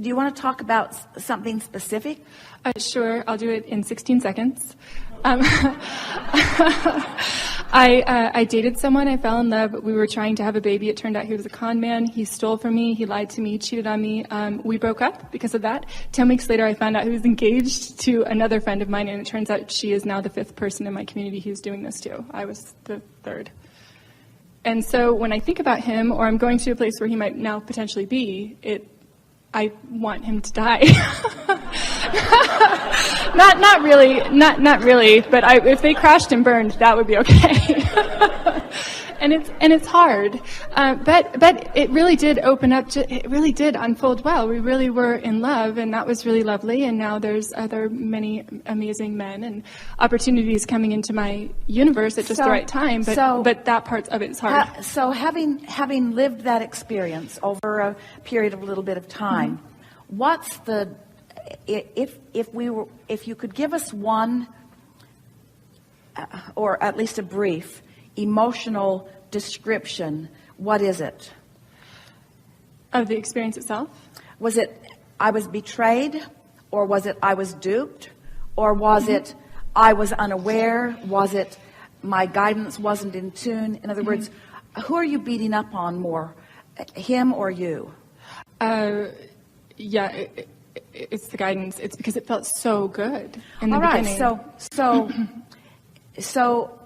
do you want to talk about something specific? Sure, I'll do it in 16 seconds. I dated someone, I fell in love, we were trying to have a baby. It turned out he was a con man. He stole from me, he lied to me, cheated on me. We broke up because of that. 10 weeks later, I found out he was engaged to another friend of mine, and it turns out she is now the 5th person in my community he's doing this to. I was the 3rd. And so when I think about him, or I'm going to a place where he might now potentially be, I want him to die. Not really, but if they crashed and burned, that would be okay. and it's hard, but it really did open up. It really did unfold well. We really were in love, and that was really lovely. And now there's many amazing men and opportunities coming into my universe at just the right time. But that part of it is hard. So having lived that experience over a period of a little bit of time, what's the if you could give us one, or at least a brief emotional description, what is it? Of the experience itself? Was it I was betrayed, or was it I was duped, or was it I was unaware? Was it my guidance wasn't in tune? In other words, who are you beating up on more, him or you? Yeah, it's the guidance. It's because it felt so good in the beginning. All right, so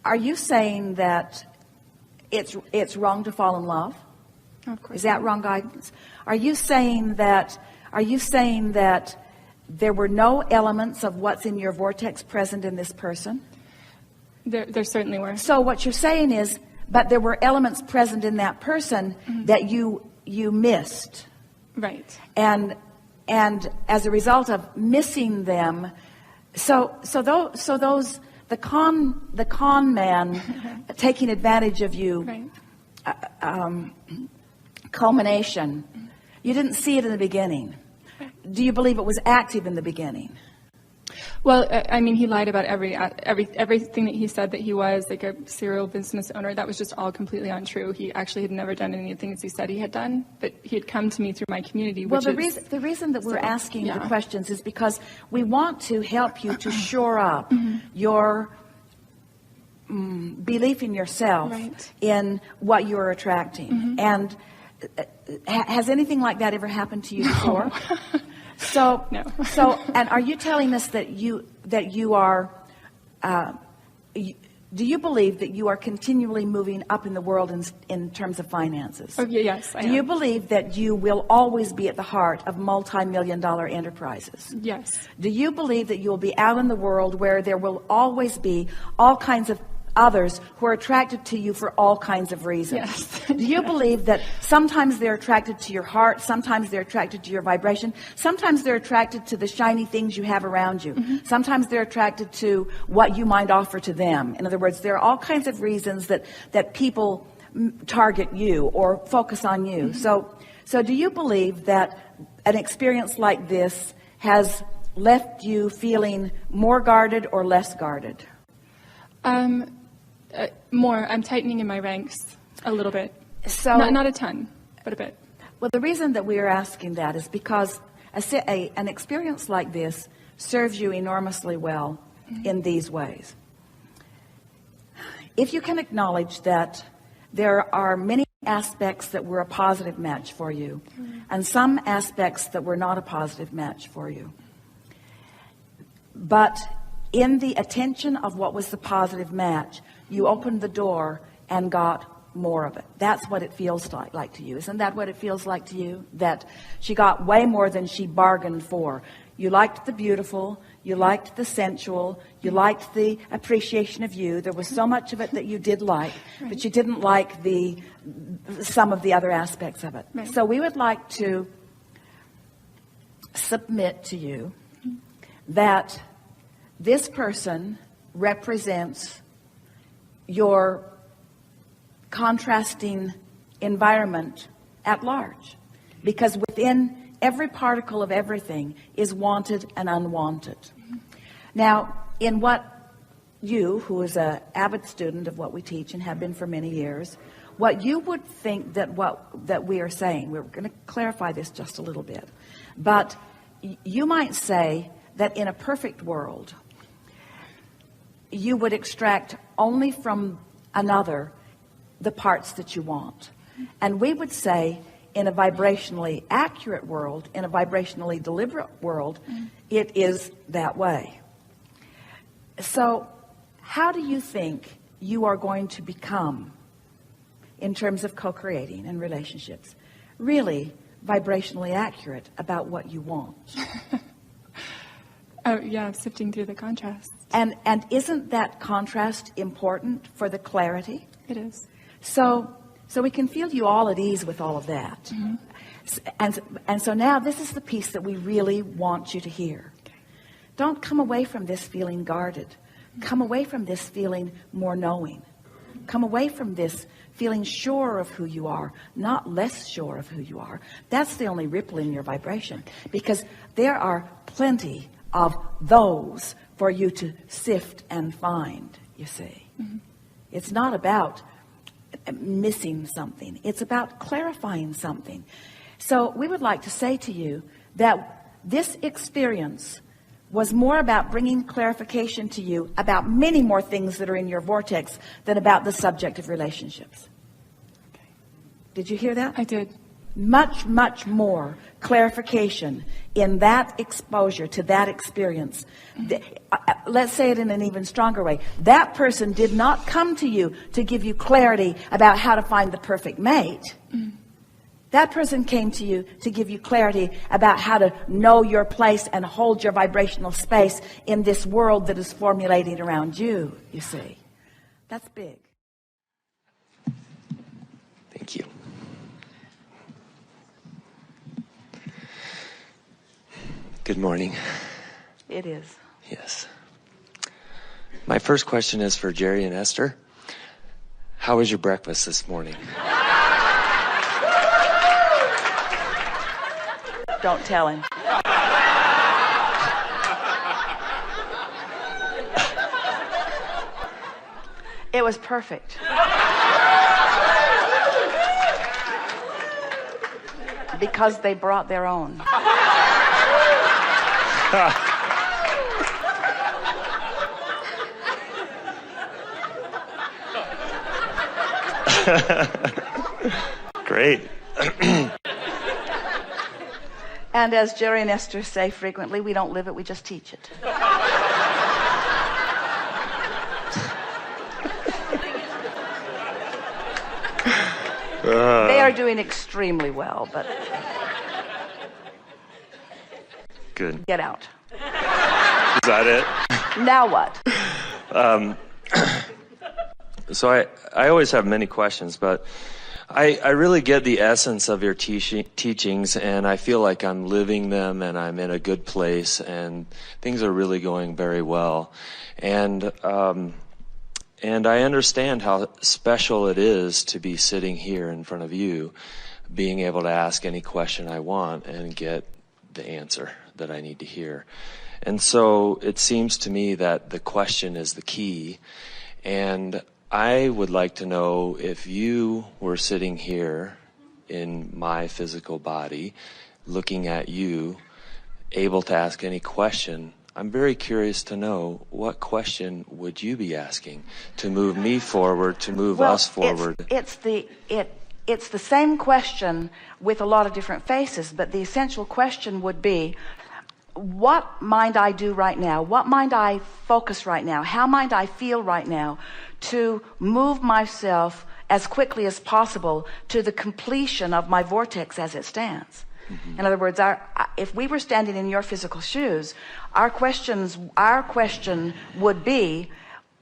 are you saying that it's wrong to fall in love? Of course. Is that wrong guidance? Are you saying that there were no elements of what's in your vortex present in this person? There certainly were. So what you're saying is, but there were elements present in that person that you missed. Right. And as a result of missing them, so those the con man taking advantage of you, right. Culmination, you didn't see it in the beginning. Do you believe it was active in the beginning? Well, I mean, he lied about everything that he said that he was, like a serial business owner. That was just all completely untrue. He actually had never done any of the things he said he had done, but he had come to me through my community. Well, the reason that we're asking the questions is because we want to help you to shore up your belief in yourself, right. in what you're attracting. And has anything like that ever happened to you before? So, no. And are you telling us that you are, do you believe that you are continually moving up in the world in terms of finances? Oh, yes, I am. Do you believe that you will always be at the heart of multi-million-dollar enterprises? Yes. Do you believe that you will be out in the world where there will always be all kinds of others who are attracted to you for all kinds of reasons? Yes. Do you believe that sometimes they're attracted to your heart, sometimes they're attracted to your vibration, sometimes they're attracted to the shiny things you have around you, sometimes they're attracted to what you might offer to them? In other words, there are all kinds of reasons that people target you or focus on you. So do you believe that an experience like this has left you feeling more guarded or less guarded? More. I'm tightening in my ranks a little bit. So not a ton, but a bit. Well, the reason that we are asking that is because an experience like this serves you enormously well in these ways. If you can acknowledge that there are many aspects that were a positive match for you, and some aspects that were not a positive match for you, but in the attention of what was the positive match, you opened the door and got more of it. That's what it feels like to you. Isn't that what it feels like to you? That she got way more than she bargained for. You liked the beautiful, you liked the sensual, you liked the appreciation of you. There was so much of it that you did like, but you didn't like some of the other aspects of it. Right. So we would like to submit to you that this person represents your contrasting environment at large, because within every particle of everything is wanted and unwanted. Now, in what you, who is an avid student of what we teach and have been for many years, what you would think that we are saying, we're going to clarify this just a little bit, But you might say that in a perfect world, you would extract only from another the parts that you want. And we would say in a vibrationally accurate world, in a vibrationally deliberate world, it is that way. So how do you think you are going to become, in terms of co-creating and relationships, really vibrationally accurate about what you want? Oh, yeah, sifting through the contrasts. And isn't that contrast important for the clarity? It is. So we can feel you all at ease with all of that. Mm-hmm. And so now this is the piece that we really want you to hear. Okay. Don't come away from this feeling guarded. Come away from this feeling more knowing. Come away from this feeling sure of who you are, not less sure of who you are. That's the only ripple in your vibration, because there are plenty of those for you to sift and find, you see. Mm-hmm. It's not about missing something. It's about clarifying something. So we would like to say to you that this experience was more about bringing clarification to you about many more things that are in your vortex than about the subject of relationships. Okay. Did you hear that? I did. Much, much more clarification in that exposure to that experience. Let's say it in an even stronger way. That person did not come to you to give you clarity about how to find the perfect mate. That person came to you to give you clarity about how to know your place and hold your vibrational space in this world that is formulating around you, you see. That's big. Thank you. Good morning. It is. Yes. My first question is for Jerry and Esther. How was your breakfast this morning? Don't tell him. It was perfect. Because they brought their own. Great. And as Jerry and Esther say frequently, we don't live it, we just teach it. They are doing extremely well, but Good. get out. Is that it? Now what? So I always have many questions, but I really get the essence of your teachings, and I feel like I'm living them, and I'm in a good place, and things are really going very well. And I understand how special it is to be sitting here in front of you, being able to ask any question I want and get the answer that I need to hear. And so it seems to me that the question is the key. And I would like to know, if you were sitting here in my physical body, looking at you, able to ask any question, I'm very curious to know, what question would you be asking to move me forward, to move us forward? It's the same question with a lot of different faces, but the essential question would be, what might I do right now? What might I focus right now? How might I feel right now to move myself as quickly as possible to the completion of my vortex as it stands? Mm-hmm. In other words, if we were standing in your physical shoes, our question would be,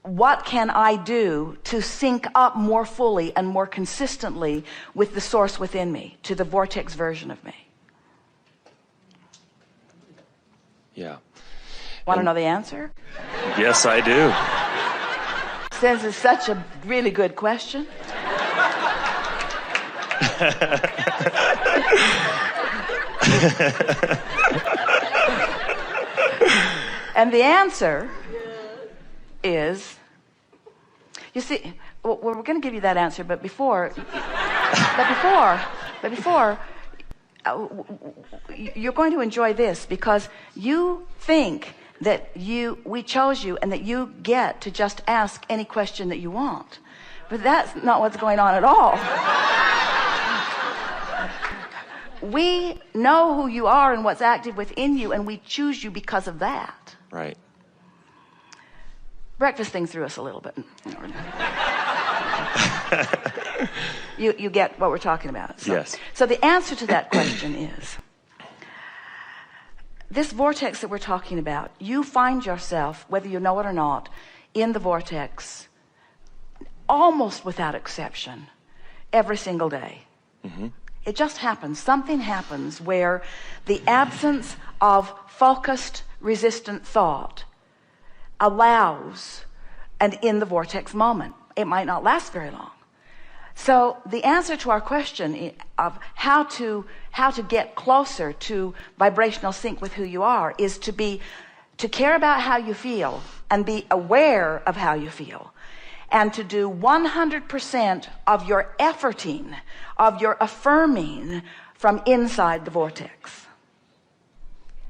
what can I do to sync up more fully and more consistently with the source within me, to the vortex version of me? Yeah. Want to know the answer? Yes, I do. Since it's such a really good question. And the answer is, you see, well, we're going to give you that answer, but before, you're going to enjoy this, because you think that we chose you and that you get to just ask any question that you want. But that's not what's going on at all. We know who you are and what's active within you, and we choose you because of that. Right. Breakfast things through us a little bit. You get what we're talking about. So, yes. So the answer to that question is, this vortex that we're talking about, you find yourself, whether you know it or not, in the vortex almost without exception every single day. Mm-hmm. It just happens. Something happens where the absence of focused, resistant thought allows an in the vortex moment. It might not last very long. So the answer to our question of how to get closer to vibrational sync with who you are is to care about how you feel and be aware of how you feel, and to do 100% of your efforting, of your affirming from inside the vortex.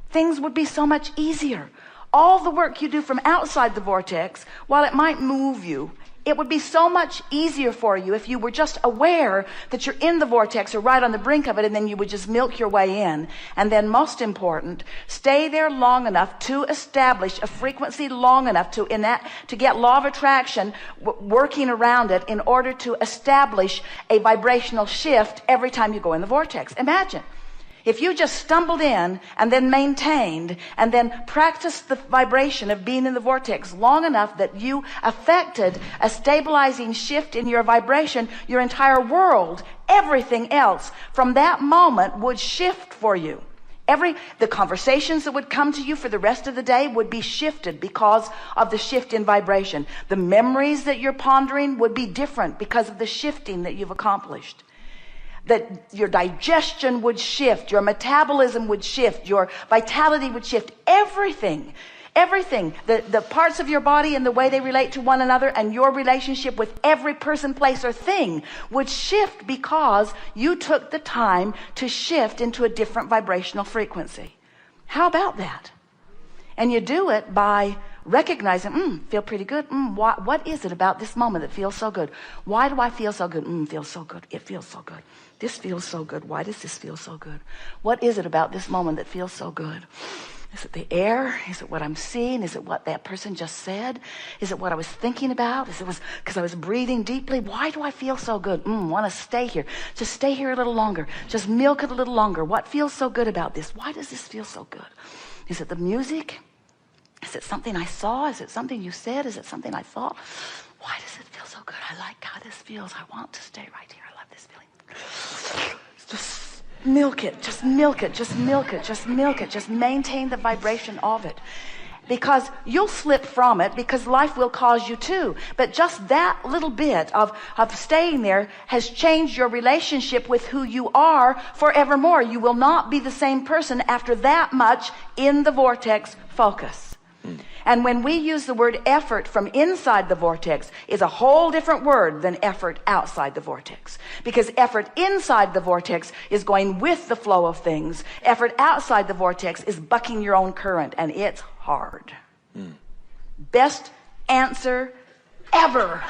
Things would be so much easier. All the work you do from outside the vortex, while it might move you, it would be so much easier for you if you were just aware that you're in the vortex or right on the brink of it, and then you would just milk your way in. And then, most important, stay there long enough to establish a frequency long enough to get law of attraction working around it in order to establish a vibrational shift every time you go in the vortex. Imagine if you just stumbled in and then maintained and then practiced the vibration of being in the vortex long enough that you affected a stabilizing shift in your vibration, your entire world, everything else from that moment would shift for you. The conversations that would come to you for the rest of the day would be shifted because of the shift in vibration. The memories that you're pondering would be different because of the shifting that you've accomplished. That your digestion would shift, your metabolism would shift, your vitality would shift, everything, the parts of your body and the way they relate to one another and your relationship with every person, place, or thing would shift because you took the time to shift into a different vibrational frequency. How about that? And you do it by recognizing, feel pretty good. What is it about this moment that feels so good? Why do I feel so good? Feels so good. It feels so good. This feels so good. Why does this feel so good? What is it about this moment that feels so good? Is it the air? Is it what I'm seeing? Is it what that person just said? Is it what I was thinking about? Is it because I was breathing deeply? Why do I feel so good? Want to stay here. Just stay here a little longer. Just milk it a little longer. What feels so good about this? Why does this feel so good? Is it the music? Is it something I saw? Is it something you said? Is it something I thought? Why does it feel so good? I like how this feels. I want to stay right here. I love this feeling. Just milk it. Just milk it. Just milk it. Just milk it. Just maintain the vibration of it. Because you'll slip from it, because life will cause you to. But just that little bit of staying there has changed your relationship with who you are forevermore. You will not be the same person after that much in the vortex focus. And when we use the word effort from inside the vortex, is a whole different word than effort outside the vortex. Because effort inside the vortex is going with the flow of things. Effort outside the vortex is bucking your own current, and it's hard. Best answer ever.